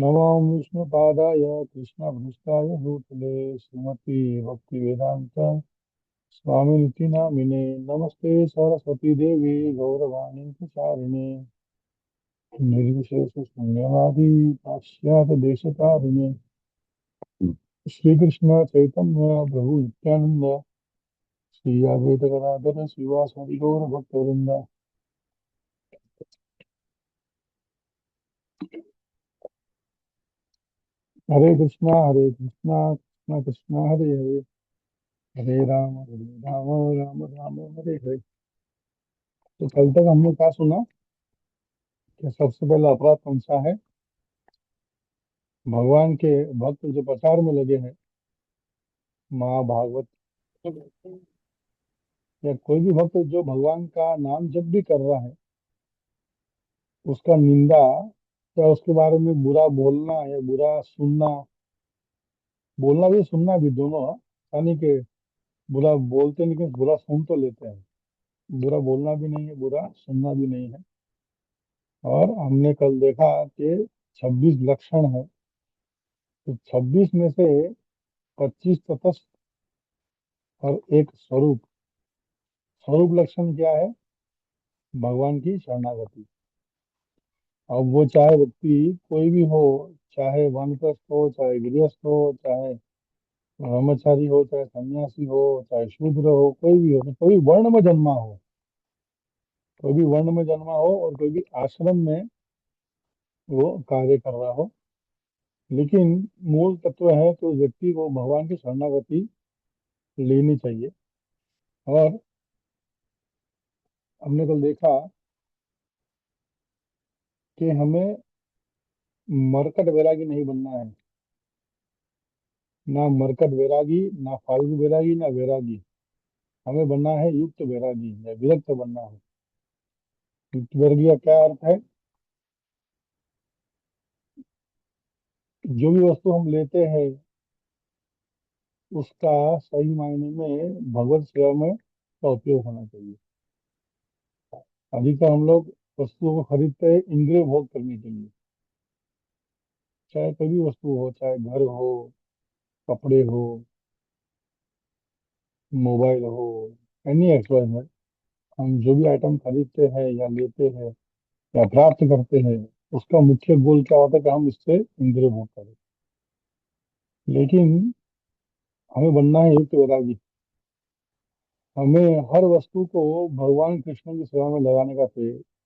नमो विष्णुपादाय कृष्णभ्रष्टाय भूतले श्रीमती भक्तिवेदांत स्वामिनिति नामिने नमस्ते सरस्वती देवी गौरवाणी प्रचारिणे निर्विशेष शून्यवादी पाश्चात्य देशतारिणे श्री कृष्ण चैतन्य प्रभु नित्यानंद श्री अद्वैत गदाधर श्रीवासदि गौर भक्तवृंद। हरे कृष्णा कृष्णा कृष्णा हरे हरे, हरे राम राम राम हरे हरे। तो कल तक हमने क्या सुना कि सबसे पहला अपराध कौन सा है? भगवान के भक्त जो प्रचार में लगे हैं, महाभागवत या कोई भी भक्त जो भगवान का नाम जब भी कर रहा है, उसका निंदा या उसके बारे में बुरा बोलना या बुरा सुनना, बोलना भी सुनना भी दोनों है। यानी कि बुरा बोलते हैं लेकिन बुरा सुन तो लेते हैं। बुरा बोलना भी नहीं है, बुरा सुनना भी नहीं है। और हमने कल देखा कि 26 लक्षण है, तो 26 में से 25 तटस्थ और एक स्वरूप। स्वरूप लक्षण क्या है? भगवान की शरणागति। अब वो चाहे व्यक्ति कोई भी हो, चाहे वानप्रस्थ हो, चाहे गृहस्थ हो, चाहे ब्रह्मचारी हो, चाहे सन्यासी हो, चाहे शूद्र हो, कोई भी हो, कोई वर्ण में जन्मा हो, कोई भी वर्ण में जन्मा हो और कोई भी आश्रम में वो कार्य कर रहा हो, लेकिन मूल तत्व है तो व्यक्ति को भगवान की शरणागति लेनी चाहिए। और हमने कल देखा कि हमें मरकट वैरागी नहीं बनना है। ना मरकट वैरागी, ना फालतू वैरागी, ना वैरागी। हमें बनना है युक्त वैरागी या विरक्त बनना है। युक्त वैरागी का क्या अर्थ है? जो भी वस्तु हम लेते हैं उसका सही मायने में भगवत सेवा में का उपयोग होना चाहिए। अधिकतर हम लोग वस्तुओं को खरीदते हैं इंद्रिय भोग करने के लिए। चाहे कोई भी वस्तु हो, चाहे घर हो, कपड़े हो, मोबाइल हो, एनी एक्सवाइजेड, हम जो भी आइटम खरीदते हैं या लेते हैं या प्राप्त करते हैं, उसका मुख्य गोल क्या होता है कि हम इससे इंद्रिय भोग करें। लेकिन हमें बनना है युक्त वैरागी। हमें हर वस्तु को भगवान कृष्ण की सेवा में लगाने का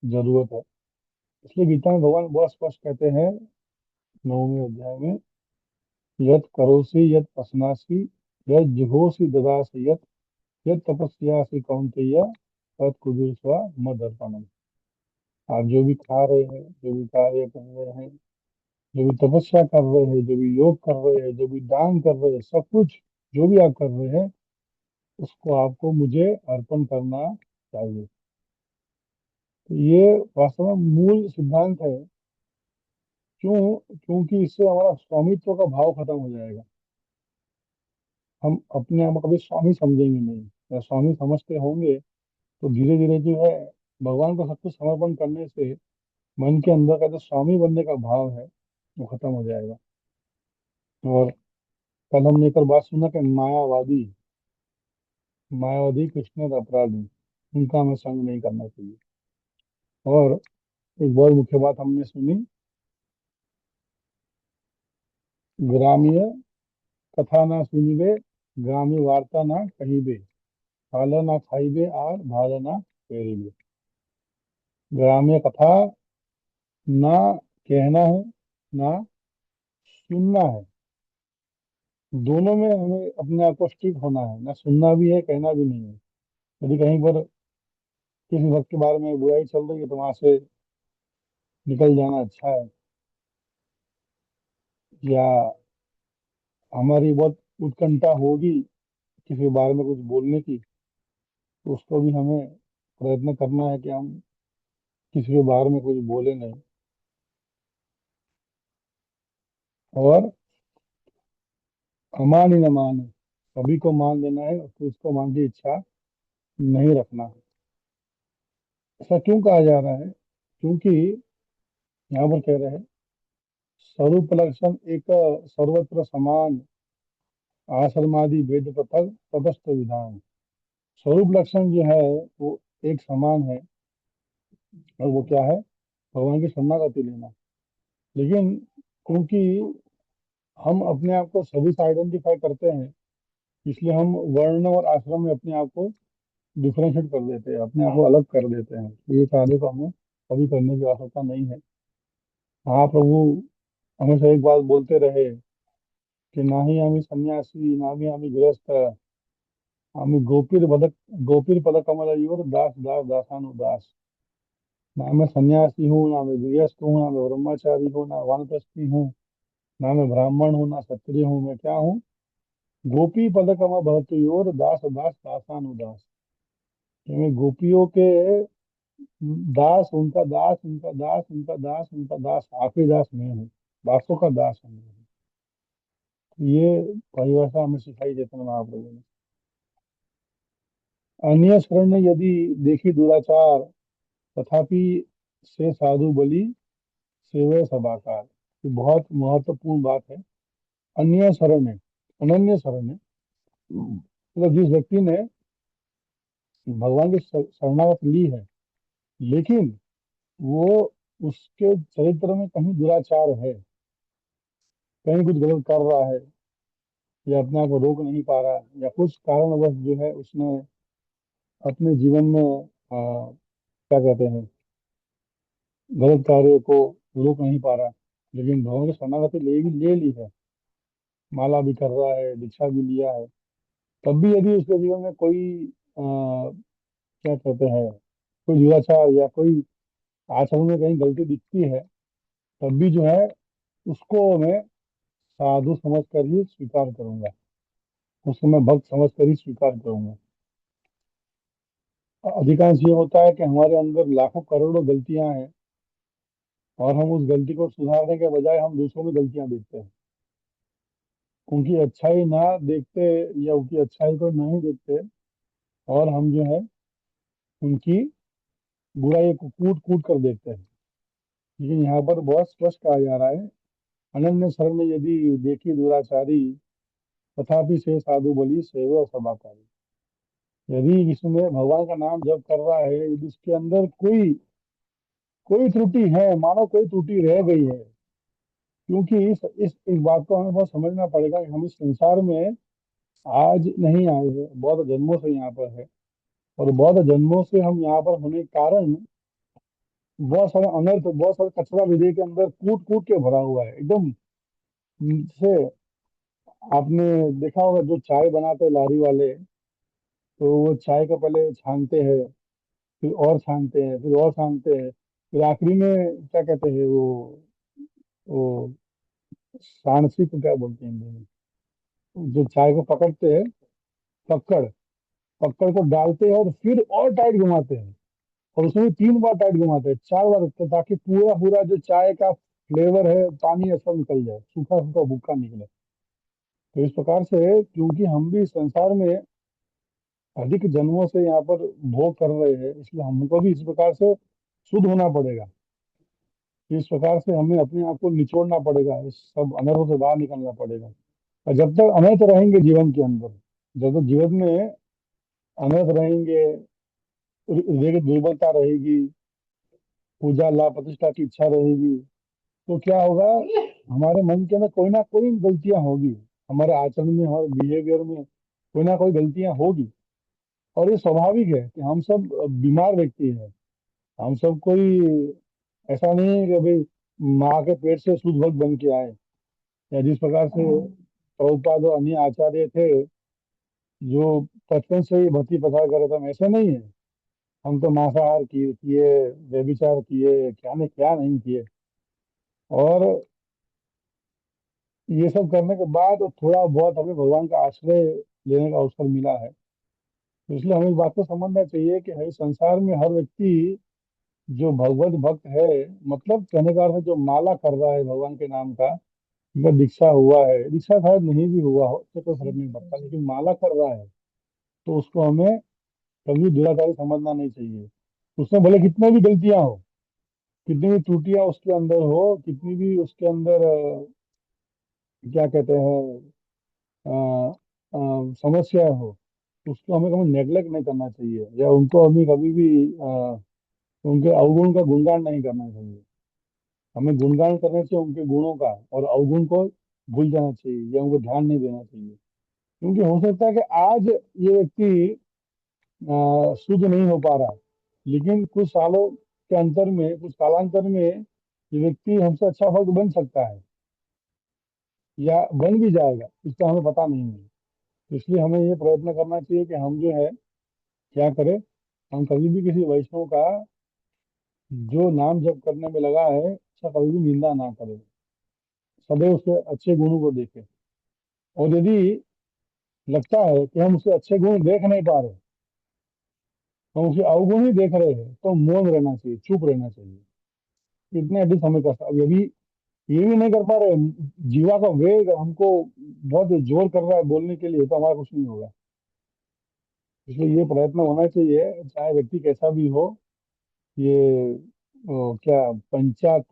जरूरत है। इसलिए गीता में भगवान बहुत स्पष्ट कहते हैं, 9वें अध्याय में, यत् करोसि यत् पश्नासि यत् जिघोषि ददासि यत् यत् तपस्यासि कौन्तेय तत् कुरुष्व मदर्पणम्। आप जो भी खा रहे हैं, जो भी कार्य कर रहे हैं, जो भी तपस्या कर रहे हैं, जो भी योग कर रहे हैं, जो भी दान कर रहे हैं, सब कुछ जो भी आप कर रहे हैं उसको आपको मुझे अर्पण करना चाहिए। तो ये वास्तव में मूल सिद्धांत है। क्योंकि इससे हमारा स्वामित्व का भाव खत्म हो जाएगा। हम अपने आप को कभी स्वामी समझेंगे नहीं, या स्वामी समझते होंगे तो धीरे धीरे जो है भगवान को सब कुछ समर्पण करने से मन के अंदर का जो स्वामी बनने का भाव है वो खत्म हो जाएगा। और कल हमने एक और बात सुना कि मायावादी मायावादी कृष्ण अपराधी, उनका हमें संग नहीं करना चाहिए। और एक बहुत मुख्य बात हमने सुनी, ग्रामीय कथा ना सुनिबे, ग्रामीय वार्ता ना कहिबे, खाला ना खाइबे और भाला ना फेरिबे। ग्रामीय कथा ना कहना है, ना सुनना है। दोनों में हमें अपने आप को स्टिक होना है, ना सुनना भी है, कहना भी नहीं है। यदि कहीं पर किसी वक्त के बारे में बुराई चल रही है तो वहां से निकल जाना अच्छा है। या हमारी बहुत उत्कंठा होगी किसी के बारे में कुछ बोलने की, तो उसको भी हमें प्रयत्न करना है कि हम किसी के बारे में कुछ बोले नहीं। और अमान ही न मान है, सभी को मान लेना है और उसको मान की इच्छा नहीं रखना है। ऐसा क्यों कहा जा रहा है? क्योंकि यहाँ पर कह रहे हैं स्वरूप लक्षण एक सर्वत्र समान, आश्रमादि भेद पृथक तटस्थ विधान। स्वरूप लक्षण जो है वो एक समान है, और वो क्या है? भगवान की शरणागति लेना। लेकिन क्योंकि हम अपने आप को सभी से आइडेंटिफाई करते हैं, इसलिए हम वर्ण और आश्रम में अपने आप को डिफरेंशिएट कर देते हैं, अपने आप को अलग कर देते हैं। ये कार्य को हमें कभी करने की आवश्यकता नहीं है। हाँ प्रभु हमेशा एक बात बोलते रहे कि ना ही आम्ही सन्यासी, ना ही आम्ही गृहस्थ, आम्ही गोपीर पद कमल दास दास दासानुदास। ना मैं सन्यासी हूँ, ना मैं गृहस्थ हूँ, ना मैं ब्रह्मचारी हूँ, ना वानप्रस्थी हूँ, ना मैं ब्राह्मण हूँ, ना क्षत्रिय हूँ। मैं क्या हूँ? गोपी पद कमल भरतुयोर दास दास दासानुदास। कि मैं गोपियों के दास, उनका दास, उनका दास, उनका दास, उनका दास, आखिरी दास मैं हूँ। दासों का दास हूँ मैं। ये परिभाषा हमें सिखाई चैतन्य महाप्रभु ने। अन्य शरण यदि देखी दुराचार, तथापि से साधु बलि सेवे सबाकार। ये बहुत महत्वपूर्ण बात है। अन्य शरण है, अनन्य शरण है, मतलब जिस व्यक्ति ने भगवान की शरणागत ली है, लेकिन वो उसके चरित्र में कहीं दुराचार है, कहीं कुछ गलत कर रहा है, या अपने आप को रोक नहीं पा रहा, या कुछ कारणवश जो है उसने अपने जीवन में क्या कहते हैं, गलत कार्य को रोक नहीं पा रहा, लेकिन भगवान की शरणागति ले ली है, माला भी कर रहा है, दीक्षा भी लिया है, तब भी यदि उसके जीवन में कोई क्या कहते हैं, कोई दुराचार या कोई आचरण में कहीं गलती दिखती है, तब भी जो है उसको मैं साधु समझ कर ही स्वीकार करूंगा, उसको मैं भक्त समझ कर ही स्वीकार करूंगा। अधिकांश ये होता है कि हमारे अंदर लाखों करोड़ों गलतियां हैं, और हम उस गलती को सुधारने के बजाय हम दूसरों में गलतियां देखते हैं। उनकी अच्छाई ना देखते, या उनकी अच्छाई को नहीं देखते, और हम जो है उनकी बुराई को कूट कूट कर देखते हैं। लेकिन यहाँ पर बहुत स्पष्ट कहा जा रहा है, अनन्य शरण यदि देखी दुराचारी, तथापि से साधु बलि सेवा सभाकारी। यदि इसमें भगवान का नाम जप कर रहा है, यदि इसके अंदर कोई कोई त्रुटि है, मानो कोई त्रुटि रह गई है, क्योंकि इस बात को हमें बहुत समझना पड़ेगा कि हम इस संसार में आज नहीं आए हैं, बहुत जन्मों से यहाँ पर है, और बहुत जन्मों से हम यहाँ पर होने के कारण बहुत सारा अनर्थ, बहुत सारा कचरा हृदय के अंदर कूट कूट के भरा हुआ है एकदम से। आपने देखा होगा जो चाय बनाते हैं लारी वाले, तो वो चाय को पहले छानते हैं, फिर और छानते हैं, फिर और छानते हैं, फिर आखिरी में क्या कहते हैं वो सांसी को क्या बोलते हैं हिंदी में, जो चाय को पकड़ते हैं, पकड़, पकड़ को डालते हैं और फिर और टाइट घुमाते हैं, और उसमें भी 3 बार टाइट घुमाते हैं, 4 बार, ताकि पूरा पूरा जो चाय का फ्लेवर है, पानी है, सब निकल जाए, सूखा सूखा भुक्का निकले। तो इस प्रकार से क्योंकि हम भी संसार में अधिक जन्मों से यहाँ पर भोग कर रहे हैं, इसलिए हमको भी इस प्रकार से शुद्ध होना पड़ेगा। इस प्रकार से हमें अपने आप को निचोड़ना पड़ेगा, इस सब अनर्थों से बाहर निकलना पड़ेगा। और जब तक अनर्थ रहेंगे जीवन के अंदर, जब तक जीवन में अनर्थ रहेंगे, हृदय की दुर्बलता रहेगी, पूजा लाभ प्रतिष्ठा की इच्छा रहेगी, तो क्या होगा? हमारे मन के अंदर कोई ना कोई गलतियां होगी, हमारे आचरण में, हमारे बिहेवियर में कोई ना कोई गलतियां होगी। और ये स्वाभाविक है कि हम सब बीमार व्यक्ति हैं, हम सब कोई ऐसा नहीं है कि भाई माँ के पेट से शुद्ध भक्त बन के आए, या जिस प्रकार से प्रभुपाद और अन्य आचार्य थे जो बचपन से ही भक्ति प्रचार कर रहे थे, हम ऐसे नहीं है। हम तो मांसाहार किए किए, व्यभिचार किए, क्या नहीं क्या नहीं किए, और ये सब करने के बाद थोड़ा बहुत हमें भगवान का आश्रय लेने का अवसर मिला है। तो इसलिए हमें इस बात को समझना चाहिए कि हर संसार में हर व्यक्ति जो भगवत भक्त है, मतलब कहने का अर्थ है जो माला कर रहा है भगवान के नाम का, अगर दीक्षा हुआ है, दीक्षा शायद नहीं भी हुआ हो तो कोई फर्क नहीं पड़ता, लेकिन माला कर रहा है, तो उसको हमें कभी दुराचारी समझना नहीं चाहिए। उसमें भले कितने भी गलतियां हो, कितनी भी त्रुटियां उसके अंदर हो, कितनी भी उसके अंदर क्या कहते हैं समस्या हो, उसको हमें कभी नेग्लेक्ट नहीं करना चाहिए, या उनको हमें कभी भी उनके अवगुण का गुणगान नहीं करना चाहिए। हमें गुणगान करना चाहिए उनके गुणों का, और अवगुण को भूल जाना चाहिए या उनको ध्यान नहीं देना चाहिए। क्योंकि हो सकता है कि आज ये व्यक्ति शुद्ध नहीं हो पा रहा, लेकिन कुछ सालों के अंतर में, कुछ कालांतर में ये व्यक्ति हमसे अच्छा भक्त बन सकता है, या बन भी जाएगा, इसका हमें पता नहीं है। तो इसलिए हमें ये प्रयत्न करना चाहिए कि हम जो है क्या करें, हम कभी भी किसी वैष्णव का जो नाम जप करने में लगा है उसका कभी भी निंदा ना करें, सदैव उसके अच्छे गुणों को देखें। और यदि लगता है कि हम उसके अच्छे गुण देख नहीं पा रहे, हम उसके अवगुण ही देख रहे हैं, तो मौन रहना चाहिए, चुप रहना चाहिए। इतने अधिक समय का, अब यदि ये भी नहीं कर पा रहे, जीवा का वेग हमको बहुत जोर कर रहा है बोलने के लिए, तो हमारा कुछ नहीं होगा। इसलिए ये प्रयत्न होना चाहिए, चाहे व्यक्ति कैसा भी हो। ये क्या पंचायत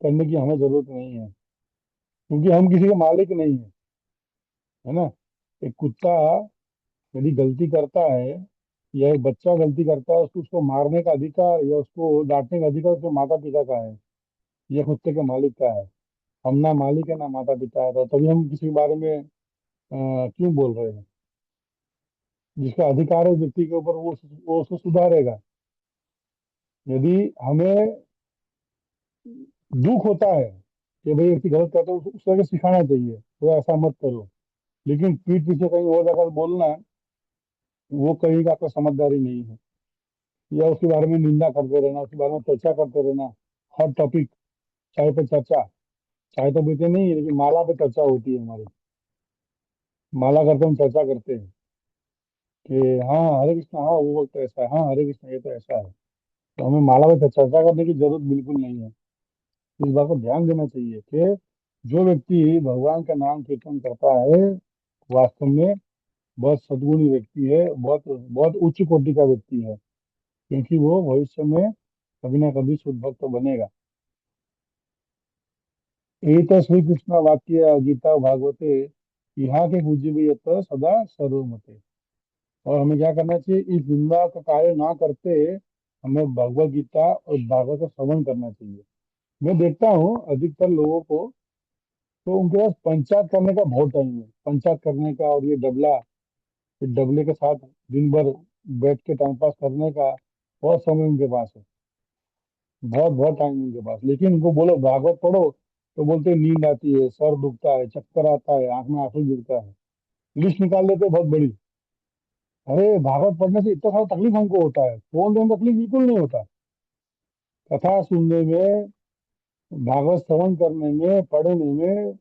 करने की हमें जरूरत नहीं है, क्योंकि हम किसी के मालिक नहीं है, है ना। एक कुत्ता यदि गलती करता है, या एक बच्चा गलती करता है, उसको उसको मारने का अधिकार या उसको डांटने का अधिकार उसके माता पिता का है, या कुत्ते के मालिक का है। हम ना मालिक है ना माता पिता है, तो तभी हम किसी के बारे में क्यों बोल रहे हैं। जिसका अधिकार है उस व्यक्ति के ऊपर, वो उसको सुधारेगा। यदि हमें दुख होता है कि भाई व्यक्ति गलत करता है, उसको आगे सिखाना चाहिए तो ऐसा मत करो। लेकिन पीठ पीछे कहीं और जाकर बोलना, वो कहीं का आपका समझदारी नहीं है। या उसके बारे में निंदा करते रहना, उसके बारे में चर्चा करते रहना, हर टॉपिक, चाय पे चर्चा। चाय तो पीते नहीं है, लेकिन माला पे चर्चा होती है हमारी। माला करते हम चर्चा करते हैं कि हाँ हरे कृष्ण, हाँ वो वक्त ऐसा है, हाँ हरे कृष्ण ये तो ऐसा है। तो हमें माला पे चर्चा करने की जरूरत बिल्कुल नहीं है। इस बात को ध्यान देना चाहिए कि जो व्यक्ति भगवान का नाम कीर्तन करता है, वास्तव में बहुत सद्गुणी व्यक्ति है, बहुत बहुत उच्च कोटि का व्यक्ति है। क्योंकि वो भविष्य में कभी ना कभी शुद्ध भक्त बनेगा। यही तो श्री कृष्ण वाक्य गीता भागवते यहाँ के पूज्य भी तो सदा सर्वमते। और हमें क्या करना चाहिए, इस निंदा का कार्य ना करते हमें भगवत गीता और भागवत का श्रवण करना चाहिए। मैं देखता हूँ अधिकतर लोगों को, तो उनके पास पंचायत करने का बहुत टाइम है, पंचायत करने का, और ये डबला, ये डबले के साथ दिन भर बैठ के टाइम पास करने का बहुत समय उनके पास है। बहुत बहुत टाइम उनके पास, लेकिन उनको बोलो भागवत पढ़ो, तो बोलते हैं नींद आती है, सर दुखता है, चक्कर आता है, आंख में आंसू गिरता है। लिस्ट निकाल लेते हैं बहुत बड़ी। अरे भागवत पढ़ने से इतना सारा तकलीफ हमको होता है, फोन में तकलीफ बिल्कुल नहीं होता। कथा सुनने में, भागवत श्रवण करने में, पढ़ने में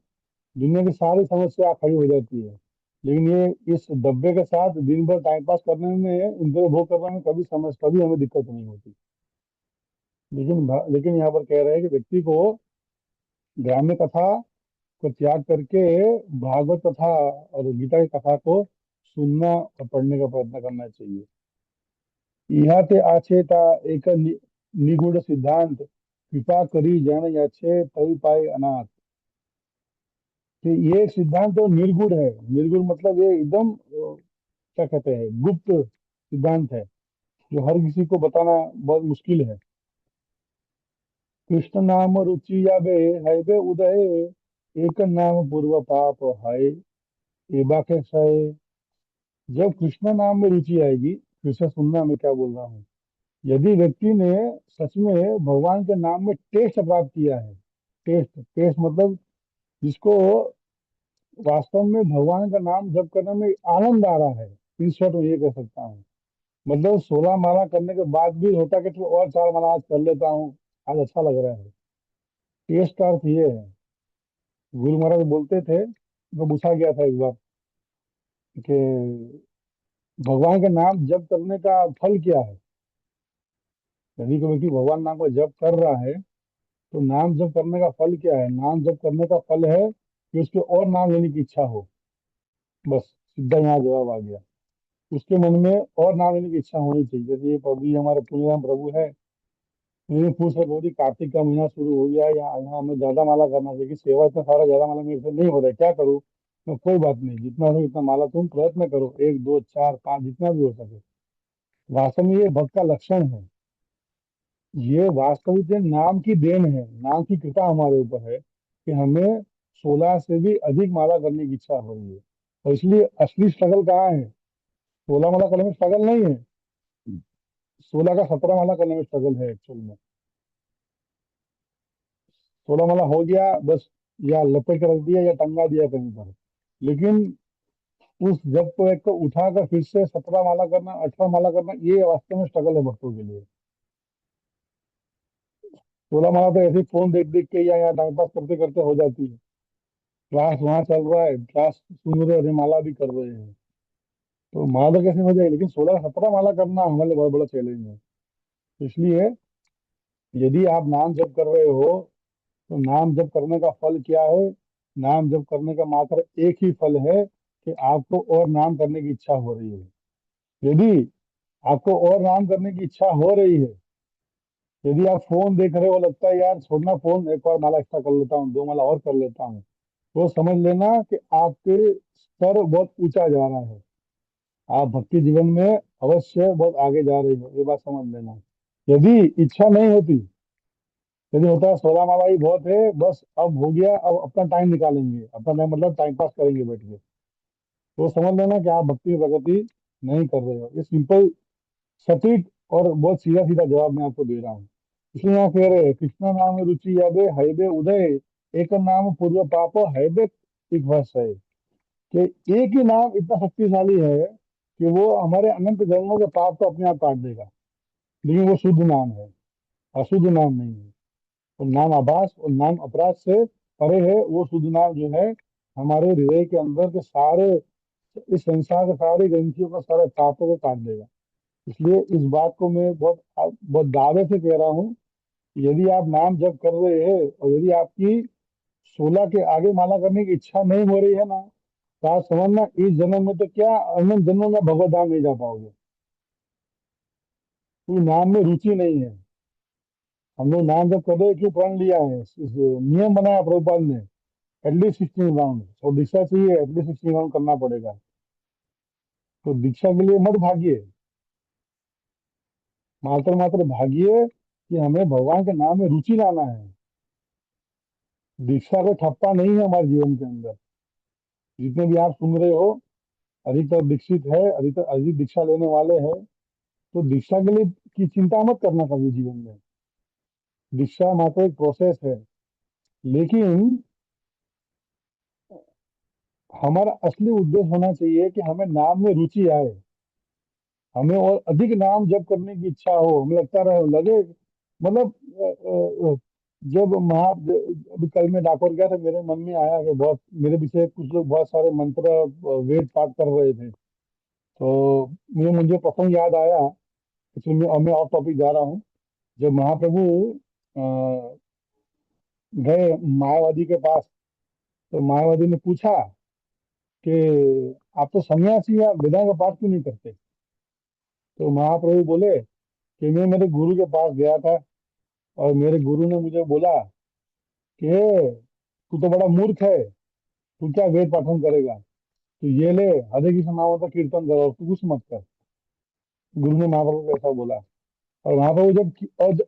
दुनिया की सारी समस्या खड़ी हो जाती है। लेकिन ये इस डब्बे के साथ दिन भर टाइम पास करने में, इंद्र भोग करने में कभी हमें दिक्कत नहीं होती। लेकिन यहाँ पर कह रहे हैं कि व्यक्ति को ग्राम्य कथा को त्याग करके भागवत कथा और गीता की कथा को सुनना और पढ़ने का प्रयत्न करना चाहिए। यहाँ ते आचेता एक निगूढ़ सिद्धांत, कृपा करी जन याचे तई पाए अनाथ। कि ये एक सिद्धांत तो निर्गुण है। निर्गुण मतलब ये एकदम क्या कहते हैं, गुप्त सिद्धांत है, जो हर किसी को बताना बहुत मुश्किल है। कृष्ण नाम रुचि याबे है बे उदय, एक नाम पूर्व पाप है एबा के सय। जब कृष्ण नाम में रुचि आएगी, कृष्ण सुनना मैं क्या बोल रहा हूँ, यदि व्यक्ति ने सच में भगवान के नाम में टेस्ट प्राप्त किया है, टेस्ट, टेस्ट मतलब जिसको वास्तव में भगवान का नाम जप करने में आनंद आ रहा है, इन शॉर्ट में ये कह सकता हूँ। मतलब 16 माला करने के बाद भी होता कि चलो और 4 माला आज कर लेता हूँ, आज अच्छा लग रहा है। टेस्ट का अर्थ ये है। गुरु महाराज बोलते थे, वो पूछा गया था एक बार कि भगवान का नाम जप करने का फल क्या है। यदि कोई व्यक्ति भगवान नाम को जप कर रहा है, तो नाम जप करने का फल क्या है। नाम जप करने का फल है कि उसके और नाम लेने की इच्छा हो। बस सीधा यहाँ जवाब आ गया। उसके मन में और नाम लेने की इच्छा होनी चाहिए। जैसे ये प्रभु, ये हमारे पुण्यराम प्रभु है, लेकिन पूछ रहे बहुत ही कार्तिक का महीना शुरू हो गया है, यहाँ यहाँ हमें ज्यादा माला करना चाहिए कि सेवा इतना सारा ज्यादा माला मेरे से नहीं हो रहा है, क्या करूँ? तो कोई बात नहीं, जितना हो उतना माला तुम प्रयत्न करो, एक दो चार पांच जितना भी हो सके। वास्तव में ये भक्त का लक्षण है। ये वास्तविक ये नाम की देन है, नाम की कृपा हमारे ऊपर है कि हमें 16 से भी अधिक माला करने की इच्छा हो रही है। और इसलिए असली स्ट्रगल कहाँ है? 16 माला करने में स्ट्रगल नहीं है, 16 का 17 माला करने में स्ट्रगल है एक्चुअल में। 16 माला हो गया बस, या लपेट कर रख दिया या टंगा दिया कहीं पर। लेकिन उस जब को एक को उठाकर फिर से 17 माला करना, 18 माला करना, ये वास्तव में स्ट्रगल है भक्तों के लिए। 16 माला तो ऐसे ही फोन देख देख के या टाइम पास करते करते हो जाती है। क्लास वहां चल रहा है, क्लास सुन रहे हैं, माला भी कर रहे हैं, तो माला कैसे हो जाएगी? लेकिन 16 17 माला करना हमारे लिए बहुत बड़ा चैलेंज है। इसलिए यदि आप नाम जप कर रहे हो, तो नाम जप करने का फल क्या है? नाम जप करने का मात्र एक ही फल है कि आपको और नाम करने की इच्छा हो रही है। यदि आपको और नाम करने की इच्छा हो रही है, यदि आप फोन देख रहे हो, लगता है यार छोड़ना फोन, एक और माला एक्स्ट्रा कर लेता हूँ, दो माला और कर लेता हूँ, तो समझ लेना कि आपके स्तर बहुत ऊंचा जा रहा है। आप भक्ति जीवन में अवश्य बहुत आगे जा रही हो, ये बात समझ लेना। यदि इच्छा नहीं होती, यदि होता है 16 माला ही बहुत है, बस अब हो गया, अब अपना टाइम निकालेंगे, अपना टाइम मतलब टाइम पास करेंगे बैठ के, तो समझ लेना कि आप भक्ति में प्रगति नहीं कर रहे हो। ये सिंपल, सटीक और बहुत सीधा सीधा जवाब मैं आपको दे रहा हूँ। इसलिए यहाँ कह रहे हैं, कृष्ण नाम रुचि यादे हैबे उदय, एक नाम पूर्व पाप हैबे एक वर्ष है। कि एक ही नाम इतना शक्तिशाली है कि वो हमारे अनंत जन्मों के पाप को अपने आप काट देगा। लेकिन वो शुद्ध नाम है, अशुद्ध नाम नहीं है। और नाम आभास और नाम अपराध से परे है। वो शुद्ध नाम जो है, हमारे हृदय के अंदर के सारे, इस संसार के सारे ग्रंथियों का, सारे पापों को काट देगा। इसलिए इस बात को मैं बहुत बहुत दावे से कह रहा हूँ, कि यदि आप नाम जप कर रहे हैं और यदि आपकी 16 के आगे माला करने की इच्छा नहीं हो रही है ना, तो आप समझना इस जन्म में तो क्या, अनंत जन्मों में भगवत धाम नहीं जा पाओगे, क्योंकि नाम में रुचि नहीं है। हम लोग नाम जब कर रहे हैं, क्यों प्रण लिया है, नियम बनाया प्रभुपाद ने, एटलीस्ट 16 राउंड, और दीक्षा चाहिए एटलीस्ट 16 राउंड करना पड़ेगा। तो दीक्षा के लिए मत भागिए, मात्र मात्र भागिए कि हमें भगवान के नाम में रुचि लाना है। दीक्षा को ठप्पा नहीं है हमारे जीवन के अंदर। जितने भी आप सुन रहे हो, अधिकतर दीक्षित है, अधिकतर अधिक दीक्षा लेने वाले हैं, तो दीक्षा के लिए की चिंता मत करना कभी जीवन में। दीक्षा मात्र एक प्रोसेस है। लेकिन हमारा असली उद्देश्य होना चाहिए कि हमें नाम में रुचि आए, हमें और अधिक नाम जप करने की इच्छा हो, हमें लगता रहे लगे, मतलब जब अभी कल मैं डाकोर गया था, मेरे मन में आया कि बहुत मेरे पीछे कुछ लोग बहुत सारे मंत्र वेद पाठ कर रहे थे, तो मुझे मुझे प्रसंग याद आया। इसलिए मैं ऑफ टॉपिक जा रहा हूँ। जब महाप्रभु अ, गए मायावादी के पास, तो मायावादी ने पूछा कि आप तो सन्यासी हैं, आप वेदांत का पाठ क्यों नहीं करते? तो महाप्रभु बोले कि मैं मेरे गुरु के पास गया था, और मेरे गुरु ने मुझे बोला कि तू तो बड़ा मूर्ख है, तू क्या वेद पाठन करेगा, तो ये ले हरे कृष्ण नाम का कीर्तन करो, तू कुछ मत कर। गुरु ने महाप्रभु को ऐसा बोला। और महाप्रभु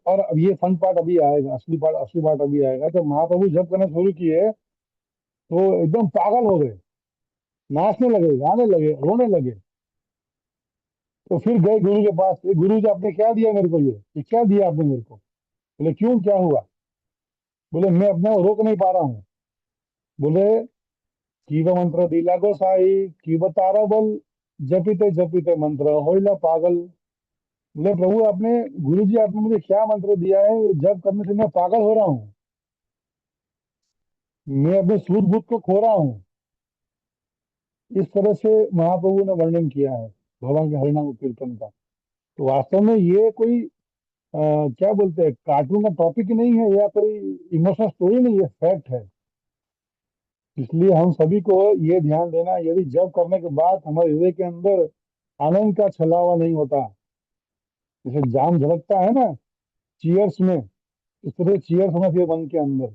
और अब ये फन पार्ट अभी आएगा, असली पार्ट अभी आएगा। जब महाप्रभु जब करना शुरू किए, तो एकदम पागल हो गए, नाचने लगे, गाने लगे, रोने लगे। तो फिर गए गुरु के पास, ये गुरु जी आपने क्या दिया मेरे को, ये क्या दिया आपने मेरे को? बोले क्यों, क्या हुआ? बोले मैं अपने को रोक नहीं पा रहा हूँ। बोले कीव मंत्र दिला गोसाई, कीव तारा बल, जपिते जपिते मंत्र होइला पागल। बोले प्रभु आपने, गुरु जी आपने मुझे क्या मंत्र दिया है, जब करने से मैं पागल हो रहा हूँ, मैं अपने सूझबूझ को खो रहा हूँ। इस तरह से महाप्रभु ने वर्णन किया है भगवान के हरिनाम कीर्तन का। तो वास्तव में ये कोई क्या बोलते हैं, कार्टून का टॉपिक नहीं है, या कोई इमोशनल स्टोरी नहीं है, फैक्ट है। इसलिए हम सभी को ये ध्यान देना, यदि जब करने के बाद हमारे हृदय के अंदर आनंद का छलावा नहीं होता, जैसे जाम झलकता है ना, चीयर्स में इस तरह चीयर्स होना चाहिए मन के अंदर,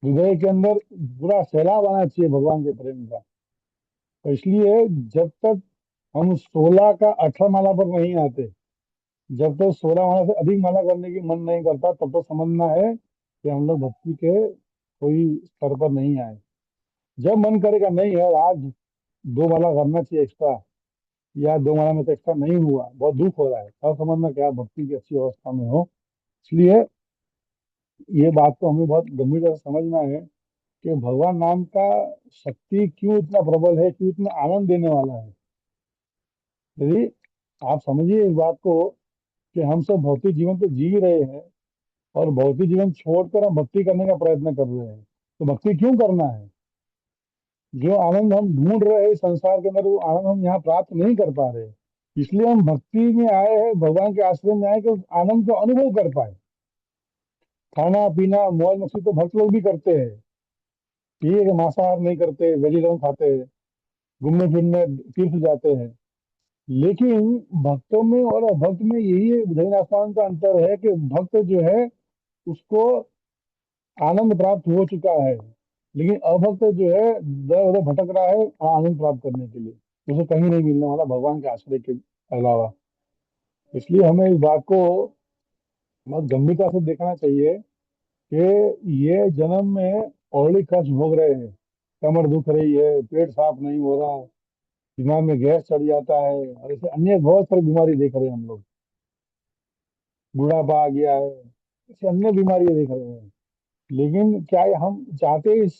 हृदय के अंदर पूरा सैलाब आना चाहिए भगवान के प्रेम का। तो इसलिए जब तक हम 16 का 18 माला पर नहीं आते, जब तक 16 माला से अधिक माला करने की मन नहीं करता, तब तो समझना है कि हम लोग भक्ति के कोई स्तर पर नहीं आए। जब मन करेगा नहीं है आज 2 माला करना चाहिए एक्स्ट्रा, या 2 माला में तो एक्स्ट्रा नहीं हुआ, बहुत दुख हो रहा है, तब समझना क्या भक्ति की अच्छी अवस्था में हो। इसलिए ये बात तो हमें बहुत गंभीरता से समझना है कि भगवान नाम का शक्ति क्यों इतना प्रबल है, क्यों इतना आनंद देने वाला है। यदि आप समझिए इस बात को कि हम सब भौतिक जीवन तो जी रहे हैं, और भौतिक जीवन छोड़कर हम भक्ति करने का प्रयत्न कर रहे हैं, तो भक्ति क्यों करना है? जो आनंद हम ढूंढ रहे हैं इस संसार के अंदर, वो आनंद हम यहाँ प्राप्त नहीं कर पा रहे, इसलिए हम भक्ति में आए हैं, भगवान के आश्रम में आए कि उस आनंद को अनुभव कर पाए। खाना पीना मौज मस्ती तो भक्त लोग भी करते हैं, ये है कि मांसाहार नहीं करते, वेजिटेरियन खाते हैं, घूमने फिरने तीर्थ जाते हैं। लेकिन भक्तों में और अभक्त में यही जमीन आसमान का अंतर है कि भक्त जो है उसको आनंद प्राप्त हो चुका है, लेकिन अभक्त जो है दर उधर भटक रहा है आनंद प्राप्त करने के लिए, उसे कहीं नहीं मिलने वाला भगवान के आश्रय के अलावा। इसलिए हमें इस बात को बहुत गंभीरता से देखना चाहिए कि ये जन्म में ऑलरेडी कष्ट भोग रहे हैं। कमर दुख रही है, पेट साफ नहीं हो रहा, दिमाग में गैस चढ़ जाता है, और ऐसे अन्य बहुत सारी बीमारी देख रहे हैं हम लोग, बुढ़ापा आ गया है, ऐसे अन्य बीमारी देख रहे हैं। लेकिन क्या ये हम चाहते हैं इस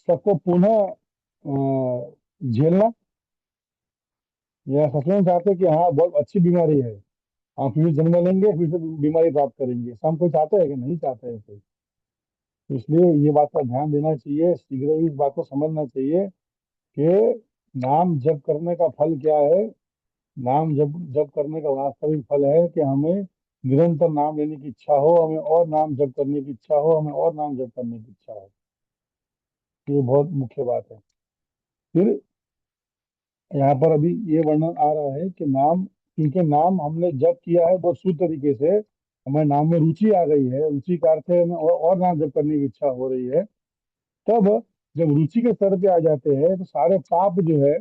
सबको पुनः झेलना, या सच में चाहते हैं कि हाँ बहुत अच्छी बीमारी है, हम फिर जन्म लेंगे फिर से बीमारी प्राप्त करेंगे, सब कोई चाहते हैं कि नहीं चाहते हैं कोई? तो इसलिए ये बात का ध्यान देना चाहिए, शीघ्र ही इस बात को समझना चाहिए कि नाम जप करने का फल क्या है। नाम जप जप करने का वास्तविक फल है कि हमें निरंतर नाम लेने की इच्छा हो, हमें और नाम जप करने की इच्छा हो, हमें और नाम जप करने की इच्छा हो। ये बहुत मुख्य बात है। फिर यहाँ पर अभी ये वर्णन आ रहा है कि नाम, क्योंकि नाम हमने जप किया है बहुत शुद्ध तरीके से, हमें नाम में रुचि आ गई है, रुचि का अर्थ है हमें और नाम जप करने की इच्छा हो रही है। तब जब रुचि के स्तर पे आ जाते हैं तो सारे पाप जो है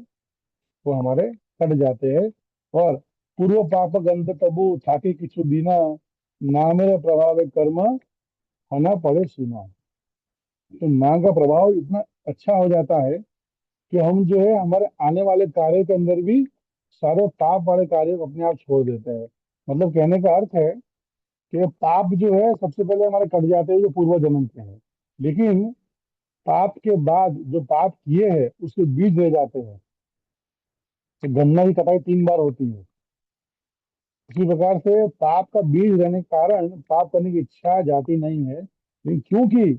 वो हमारे कट जाते हैं। और पूर्व पाप गंध तबु थाके किछु दीना, नामेर प्रभाव कर्म होना पड़े सुना। तो नाम का प्रभाव इतना अच्छा हो जाता है कि हम जो है हमारे आने वाले कार्य के अंदर भी सारे पाप वाले कार्य को अपने आप छोड़ देते हैं। मतलब कहने का अर्थ है कि पाप जो है सबसे पहले हमारे कट जाते हैं जो पूर्व जन्म के हैं, लेकिन पाप के बाद जो पाप किए हैं उसके बीज रह जाते हैं। तो गन्ना की कटाई 3 बार होती है, इसी प्रकार से पाप का बीज रहने के कारण पाप करने की इच्छा जाती नहीं है। लेकिन क्योंकि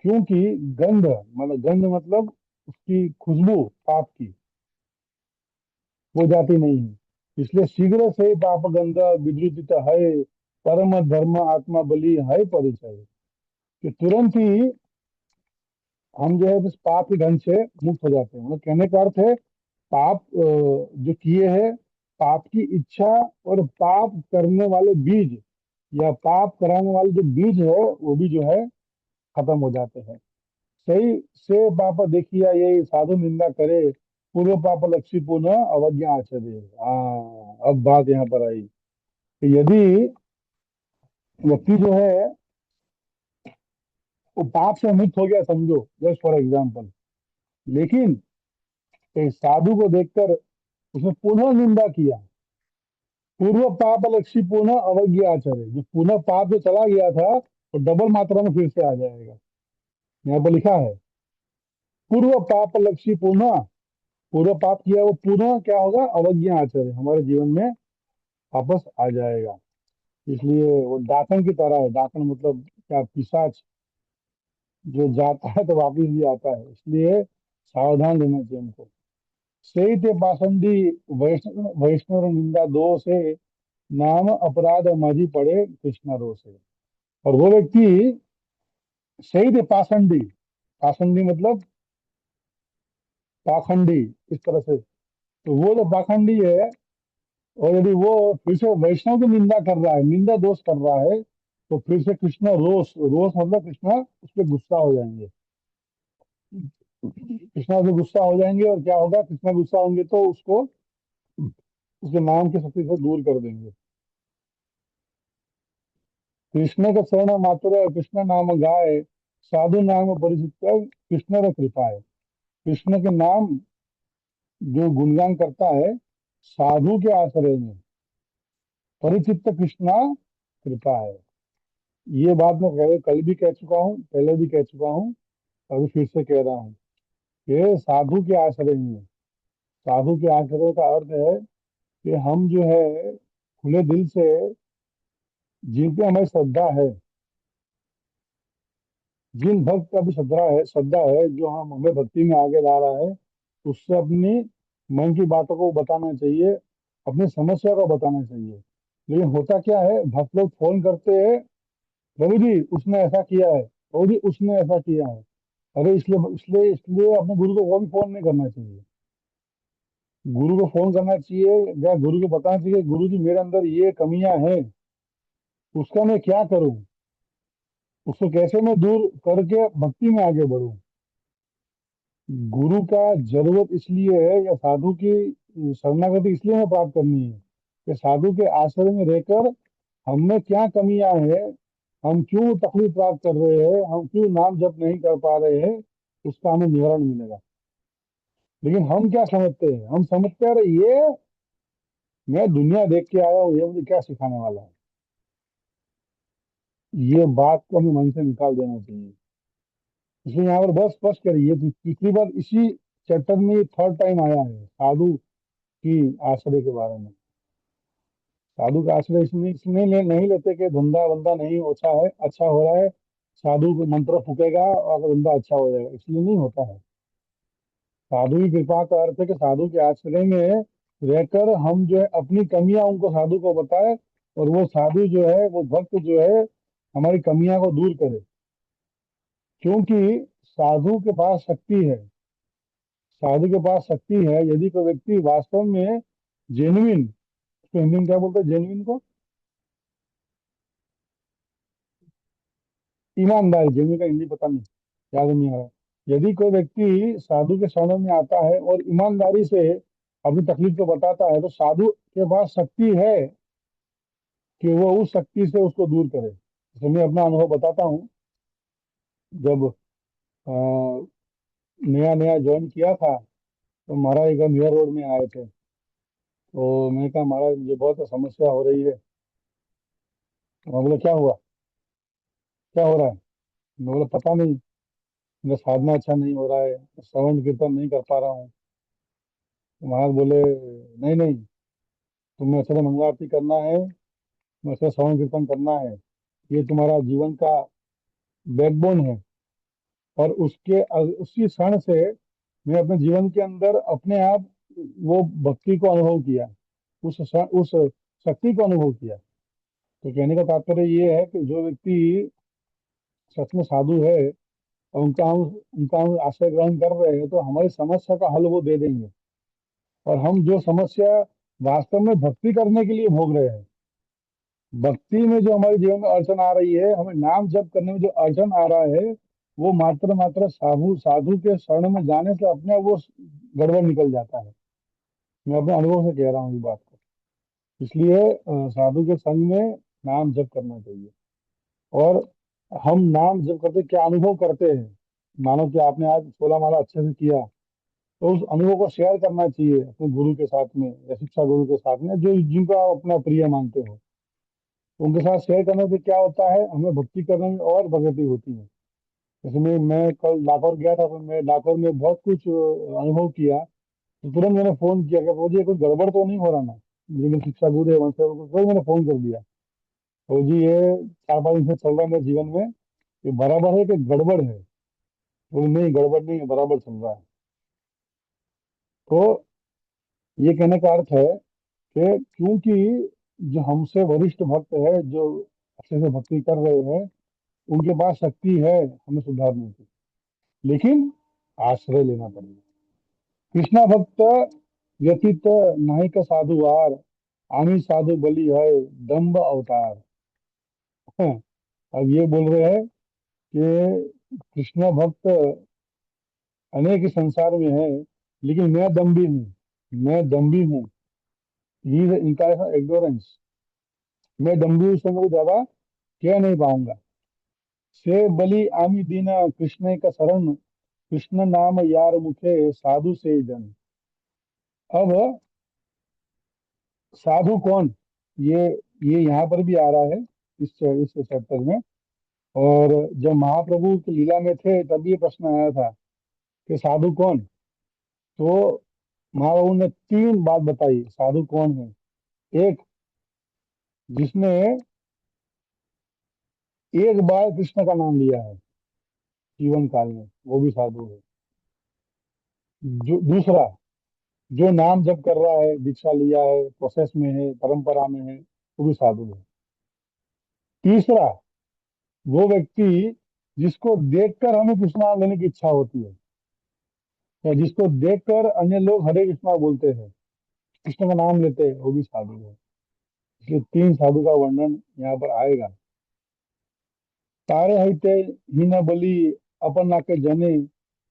क्योंकि गंध मतलब उसकी खुशबू पाप की, वो जाती नहीं है, इसलिए शीघ्र से पाप गंध विद्युत है, परम धर्म आत्मा बलि है परिचय। कि तुरंत ही हम जो है इस पाप के गंध से मुक्त हो जाते हैं। मतलब कहने का अर्थ है पाप जो किए हैं, पाप की इच्छा और पाप करने वाले बीज, या पाप कराने वाले जो बीज है वो भी जो है खत्म हो जाते हैं। सही से पाप देखिया ये साधु निंदा करे, पूर्व पाप लक्षी पुनः अवज्ञा आचरे। हाँ, अब बात यहाँ पर आई कि यदि व्यक्ति जो है वो पाप से मुक्त हो गया समझो, जस्ट फॉर एग्जाम्पल, लेकिन एक साधु को देखकर उसने पुनः निंदा किया, पूर्व पाप लक्षी पुनः अवज्ञा आचरे, जो पुनः पाप जो चला गया था वो डबल मात्रा में फिर से आ जाएगा। यहाँ पर लिखा है पूर्व पाप लक्षी पुनः, पूर्व पाप किया वो पुनः क्या होगा, अवज्ञा आचरण हमारे जीवन में वापस आ जाएगा। इसलिए वो डाकन की तरह है, डाकन मतलब क्या, पिशाच जो जाता है तो वापिस भी आता है, इसलिए सावधान रहना चाहिए हमको। सही थे पासंदी वैष्णव वैष्णव निंदा दो से, नाम अपराध माझी पड़े कृष्णा रो से। और वो व्यक्ति सही थे पासंडी, पासंडी मतलब पाखंडी, इस तरह से। तो वो जो पाखंडी है और यदि वो फिर से वैष्णव की निंदा कर रहा है, निंदा दोष कर रहा है, तो फिर से कृष्ण रोष, रोष मतलब कृष्ण उस पर गुस्सा हो जाएंगे। कृष्णा से गुस्सा हो जाएंगे, और क्या होगा, कृष्णा गुस्सा होंगे तो उसको उसके नाम की शक्ति से दूर कर देंगे। कृष्ण के शरण मात्र कृष्ण नाम गाय, साधु नाम परिचित कृष्ण र कृपा है। कृष्ण के नाम जो गुणगान करता है साधु के आश्रय में, परिचित कृष्णा कृपा है। ये बात मैं पहले कल भी कह चुका हूँ, पहले भी कह चुका हूँ, अभी फिर से कह रहा हूँ कि साधु के आश्रय में, साधु के आश्रय का अर्थ है कि हम जो है खुले दिल से, जिन पे हमारी श्रद्धा है, जिन भक्त का भी श्रद्धा है, जो हम हमें भक्ति में आगे ला रहा है, उससे अपनी मन की बातों को बताना चाहिए, अपनी समस्या को बताना चाहिए। लेकिन होता क्या है, भक्त लोग फोन करते हैं, प्रभु जी उसने ऐसा किया है, प्रभु जी उसने ऐसा किया है। अरे इसलिए इसलिए इसलिए अपने गुरु को कभी फोन नहीं करना चाहिए। गुरु को फोन करना चाहिए या गुरु को बताना चाहिए, गुरु जी मेरे अंदर ये कमियां हैं, उसका मैं क्या करूं, उसको कैसे मैं दूर करके भक्ति में आगे बढ़ूं। गुरु का जरूरत इसलिए है, या साधु की शरणागति इसलिए हमें प्राप्त करनी है कि साधु के आश्रय में रहकर हम में क्या कमियां हैं, हम क्यों तकलीफ प्राप्त कर रहे हैं, हम क्यों नाम जप नहीं कर पा रहे हैं, उसका हमें निवारण मिलेगा। लेकिन हम क्या समझते हैं, हम समझते हैं अरे ये मैं दुनिया देख के आया हूँ, ये मुझे क्या सिखाने वाला है। ये बात को हमें मन से निकाल देना चाहिए। इसलिए यहाँ पर बस स्पष्ट करिए, पिछली बार इसी चैप्टर में थर्ड टाइम आया है साधु की आश्रय के बारे में। साधु का आश्रय नहीं लेते कि धंधा बंदा नहीं अच्छा है, अच्छा हो रहा है, साधु को मंत्र फूकेगा और धंधा अच्छा हो जाएगा, इसलिए नहीं होता है। साधु की कृपा का अर्थ है कि साधु के आश्रय में रहकर हम जो है अपनी कमियां उनको, साधु को बताए, और वो साधु जो है, वो भक्त जो है हमारी कमियां को दूर करे। क्योंकि साधु के पास शक्ति है, साधु के पास शक्ति है। यदि कोई व्यक्ति वास्तव में जेन्युइन, उसको हिंदी में क्या बोलते हैं जेन्युइन को, ईमानदारी, जेन्युइन का हिंदी पता नहीं, याद नहीं आ रहा। यदि कोई व्यक्ति साधु के शरण में आता है और ईमानदारी से अपनी तकलीफ को बताता है, तो साधु के पास शक्ति है कि वो उस शक्ति से उसको दूर करे। जैसे मैं अपना अनुभव बताता हूँ, जब नया नया ज्वाइन किया था, तो महाराज एक न्यू रोड में आए थे। तो मैंने कहा महाराज मुझे बहुत समस्या हो रही है। तो मैं बोला क्या हुआ, क्या हो रहा है। मैं बोला पता नहीं, मेरा साधना अच्छा नहीं हो रहा है, श्रवण कीर्तन नहीं कर पा रहा हूँ। तो महाराज बोले नहीं नहीं, तुम्हें अच्छे से मंगला आरती करना है, तुम्हें अच्छे से श्रवण कीर्तन करना है, ये तुम्हारा जीवन का बैकबोन है। और उसी क्षण से मैं अपने जीवन के अंदर अपने आप वो भक्ति को अनुभव किया, उस शक्ति को अनुभव किया। तो कहने का तात्पर्य ये है कि जो व्यक्ति सच में साधु है, और उनका हम आश्रय ग्रहण कर रहे हैं, तो हमारी समस्या का हल वो दे देंगे। और हम जो समस्या वास्तव में भक्ति करने के लिए भोग रहे हैं, भक्ति में जो हमारे जीवन में अड़चन आ रही है, हमें नाम जप करने में जो अड़चन आ रहा है, वो मात्र मात्र साधु साधु के शरण में जाने से अपने आप वो गड़बड़ निकल जाता है। मैं अपने अनुभव से कह रहा हूँ ये बात को। इसलिए साधु के संग में नाम जप करना चाहिए। और हम नाम जप करते क्या अनुभव करते हैं, मानो कि आपने आज 16 माला अच्छे से किया, तो उस अनुभव को शेयर करना चाहिए अपने गुरु के साथ में, या शिक्षा गुरु के साथ में, जो जिनको आप अपना प्रिय मानते हो। उनके साथ शेयर करने से क्या होता है, हमें भक्ति करने में और प्रगति होती है। जैसे मैं कल लाहौर गया था, तो मैं लाहौर में बहुत कुछ अनुभव किया। तो तुरंत मैंने फोन किया कि वो जी कुछ गड़बड़ तो नहीं हो रहा ना, लेकिन शिक्षा गुरु है वहां से तो मैंने फोन कर दिया, तो जी ये 4-5 दिन से चल रहा है मेरे जीवन में, ये बराबर है कि गड़बड़ है। तो नहीं, गड़बड़ नहीं है, बराबर चल रहा है। तो ये कहने का अर्थ है कि क्योंकि जो हमसे वरिष्ठ भक्त है, जो अच्छे से भक्ति कर रहे हैं, उनके पास शक्ति है हमें सुधारने की, लेकिन आश्रय लेना पड़ेगा। कृष्णा भक्त व्यतीत नहीं का साधुवार, आमी साधु बलि है दम्भ अवतार। हाँ, अब ये बोल रहे हैं कि कृष्ण भक्त अनेक संसार में है, लेकिन मैं दम्भी हूँ, मैं दम्भी हूँ। ये इनका इग्नोरेंस, मैं दम्भी हूँ, इससे मैं ज्यादा कह नहीं पाऊंगा। से बलि आमी दीना कृष्ण का शरण, कृष्ण नाम यार मुखे साधु से जन। अब साधु कौन, ये ये यहाँ पर भी आ रहा है इस चैप्टर में। और जब महाप्रभु की लीला में थे तब ये प्रश्न आया था कि साधु कौन। तो महाप्रभु ने तीन बात बताई साधु कौन है। एक, जिसने एक बार कृष्ण का नाम लिया है जीवन काल में, वो भी साधु है। जो दूसरा, जो नाम जप कर रहा है, दीक्षा लिया है, प्रोसेस में है, परंपरा में है, वो भी साधु है। तीसरा, वो व्यक्ति जिसको देखकर हमें कृष्ण नाम लेने की इच्छा होती है, या जिसको देखकर अन्य लोग हरे कृष्णा बोलते हैं, कृष्ण का नाम लेते हैं, वो भी साधु है। इसलिए तीन साधु का वर्णन यहाँ पर आएगा। तारे हईते हीन बलि अपना के जने,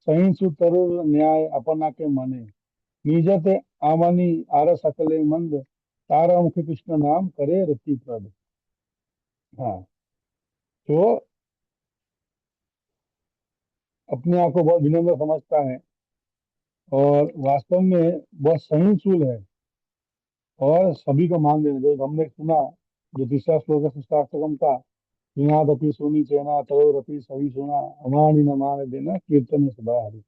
सहिंसु तरुर न्याय अपना के मने, निजते आमनी आर सकले मंद, तारा मुख कृष्ण नाम करे रति प्रद। हाँ, तो अपने आप को बहुत विनम्र समझता है और वास्तव में बहुत सहिष्णुल है, और सभी को मान देना, जो हमने सुना, जो तीसरा श्लोक है शिष्टाष्टकम का, विनादपि सुनी चैना तरोरपि सभी सुना, अमानि न मान देना कीर्तन सदा हरि।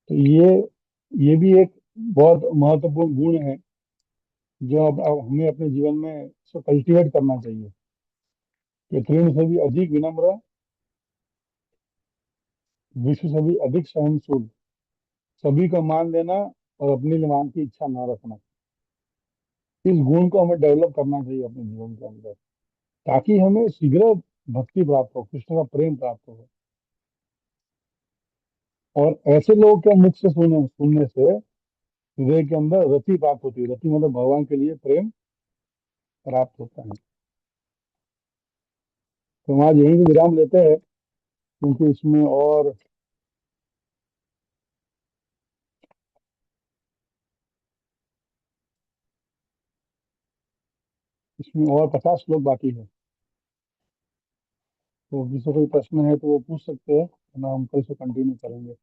तो ये भी एक बहुत महत्वपूर्ण गुण है, जो अब हमें अपने जीवन में इसको कल्टीवेट करना चाहिए, कि तृण से भी अधिक विनम्र, विश्व से भी अधिक सहनशील, सभी को मान देना और अपने लिए मान की इच्छा ना रखना। इस गुण को हमें डेवलप करना चाहिए अपने जीवन के अंदर, ताकि हमें शीघ्र भक्ति प्राप्त हो, कृष्ण का प्रेम प्राप्त हो। और ऐसे लोगों के मुख से सुनने से हृदय के अंदर रति प्राप्त होती है। रति मतलब भगवान के लिए प्रेम प्राप्त होता है। तो हम आज यहीं से विराम लेते हैं, क्योंकि इसमें और 50 श्लोक बाकी है। तो किसी को कोई प्रश्न है तो वो पूछ सकते हैं, वरना हम कल से कंटिन्यू करेंगे।